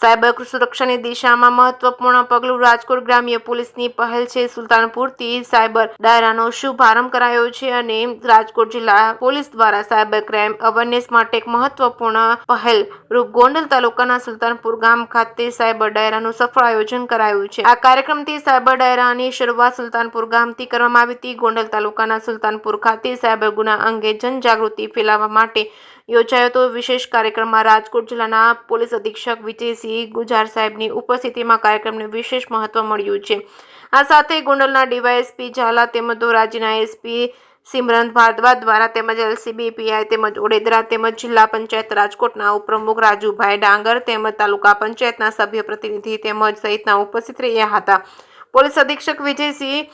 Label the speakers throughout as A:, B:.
A: Cyber સુરક્ષાની દિશામાં મહત્વપૂર્ણ પગલું રાજકોટ ગ્રામ્ય પોલીસની પહેલ છે। સુલતાનપુરથી સાયબર ડાયરાનો શુભારંભ કરાયો છે અને રાજકોટ જિલ્લા પોલીસ દ્વારા સાયબર ક્રાઇમ અવેરનેસ માટે એક મહત્વપૂર્ણ પહેલ રૂપ ગોંડલ તાલુકાના સુલતાનપુર ગામ ખાતે સાયબર ડાયરાનું સફળ આયોજન કરાયું છે। આ કાર્યક્રમથી સાયબર ડાયરાની શરૂઆત સુલતાનપુર ગામથી કરવામાં આવી હતી। ગોંડલ તાલુકાના સુલતાનપુર ખાતે સાયબર ગુના અંગે જનજાગૃતિ ફેલાવવા માટે યોજાયો તો વિશેષ કાર્યક્રમમાં રાજકોટ જિલ્લાના પોલીસ અધિક્ષક વિજયસિંહ ગુજાર સાહેબની ઉપસ્થિતિમાં કાર્યક્રમને વિશેષ મહત્વ મળ્યું છે। આ સાથે ગોંડલના ડીવાયએસપી ઝાલા તેમજ ધોરાજીના એસપી સિમરન ભારદ્વાજ દ્વારા તેમજ એલસીબી પીઆઈ તેમજ ઓડેદરા તેમજ જિલ્લા પંચાયત રાજકોટના ઉપપ્રમુખ રાજુભાઈ ડાંગર તેમજ તાલુકા પંચાયતના સભ્ય પ્રતિનિધિ તેમજ સહિતના ઉપસ્થિત રહ્યા હતા। પોલીસ અધિક્ષક વિજયસિંહ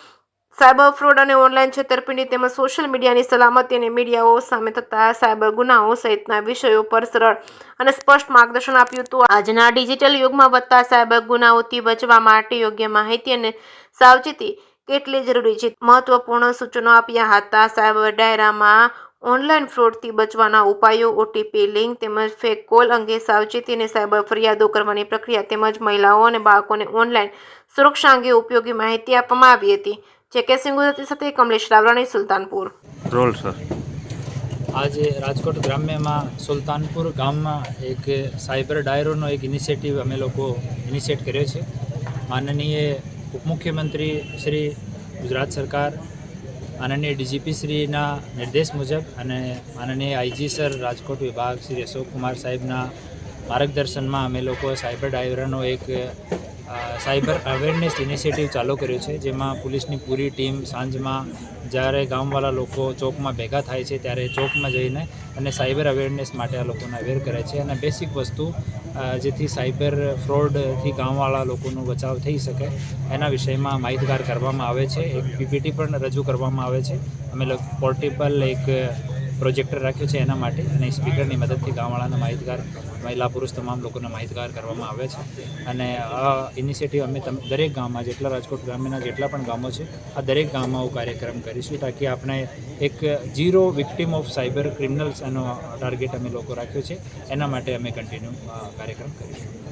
A: સાયબર ફ્રોડ અને ઓનલાઈન છેતરપિંડી તેમજ સોશિયલ મીડિયાની સલામતી અને મીડિયાઓ સામે થતા સાયબર ગુનાઓ સહિતના વિષયો પર સરળ અને સ્પષ્ટ માર્ગદર્શન આપ્યું હતું। આજના ડિજિટલ યુગમાં વધતા સાયબર ગુનાઓથી બચવા માટે યોગ્ય માહિતી અને સાવચેતી કેટલી જરૂરી છે મહત્વપૂર્ણ સૂચનો આપ્યા હતા। સાયબર ડાયરામાં ઓનલાઈન ફ્રોડથી બચવાના ઉપાયો, ઓટીપી લિંક તેમજ ફેક કોલ અંગે સાવચેતી અને સાયબર ફરિયાદો કરવાની પ્રક્રિયા તેમજ મહિલાઓ અને બાળકોને ઓનલાઈન સુરક્ષા અંગે ઉપયોગી માહિતી આપવામાં આવી હતી। જેકે સિંગુદતી સાથે કમલેશ રાવરાણી સુલતાનપુર
B: રોલ સર
C: आज राजकोट ग्राम्य में सुल्तानपुर गाम में एक साइबर डायरोनो एक इनिशिएटिव अमे लोग इनिशिएट कर्यो छे। माननीय उप मुख्यमंत्री श्री गुजरात सरकार माननीय डीजीपी श्रीना निर्देश मुजब अने माननीय आईजी सर राजकोट विभाग श्री अशोक कुमार साहेबना मार्गदर्शन में अमे लोग साइबर डायरोनो एक साइबर अवेरनेस इनिशिएटिव चालू कर्यो छे। जेमां पुलिसनी पूरी टीम सांजमां જ્યારે ગામવાળા લોકો ચોકમાં ભેગા થાય છે ત્યારે ચોકમાં જઈને અને સાયબર અવેરનેસ માટે આ લોકોને અવેર કરે છે અને બેસિક વસ્તુ જેથી સાયબર ફ્રોડથી ગામવાળા લોકોનો બચાવ થઈ શકે એના વિષયમાં માહિતગાર કરવામાં આવે છે। એક પીપીટી પણ રજૂ કરવામાં આવે છે। અમે લોકો પોર્ટેબલ એક પ્રોજેક્ટર રાખ્યું છે એના માટે અને સ્પીકરની મદદથી ગામવાળાને માહિતગાર મહિલા પુરુષ તમામ લોકોને માહિતગાર કરવામાં આવે છે અને આ ઇનિશિયેટિવ અમે દરેક ગામમાં જેટલા રાજકોટ ગ્રામ્યના જેટલા પણ ગામો છે આ દરેક ગામમાં કાર્યક્રમ કરીશું તાકી આપણે એક zero victim of cyber criminals એનો ટાર્ગેટ અમે લોકો રાખ્યો છે। એના માટે અમે કન્ટિન્યુ કાર્યક્રમ કરીશું।